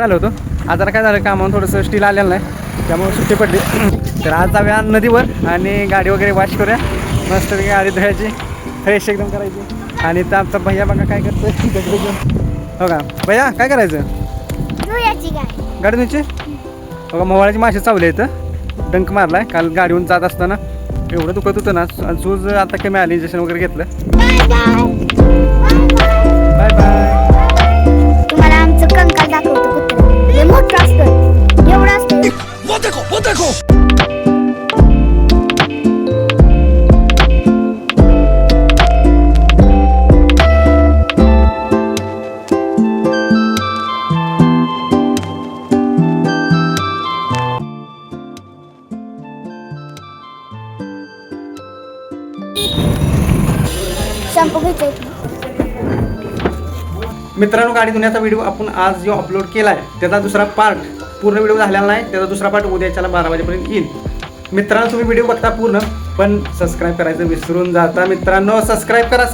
आलो होतो. आज जरा काय झालं कामावर थोडंसं स्टील आलेलं नाही त्यामुळे सुट्टी पडली. तर आज जाऊया नदीवर आणि गाडी वगैरे वॉश करूया. मस्त गाडी धुवायची, फ्रेश एकदम करायची. आणि तर आमचा भैया बघा काय करतोय. हो का भैया काय करायचं? गाडी धुवायची. बघा मोवाळ्याची मासे चावले इथं. डंक मारलाय काल गाडीहून जात असताना. एवढं दुखत होतं ना. सूज आता कमी आली, इंजेक्शन वगैरे घेतलं. Bye bye. तुम्हाला आमचं कंकाल दाखवतो कुठं. लय मोठं असतं, एवढं असतं. वो देखो वो देखो. शॅम्पू घ्यायचं. मित्रांनो गाडी धुण्याचा व्हिडिओ आपण आज जो अपलोड केला आहे त्याचा दुसरा पार्ट पूर्ण व्हिडिओ झालेला नाही. त्याचा दुसरा पार्ट उद्याच्याला 12 वाजेपर्यंत येईल. मित्रांनो तुम्ही व्हिडिओ बघता पूर्ण, पण सबस्क्राईब करायचं विसरून जाता. मित्रांनो सबस्क्राईब करा.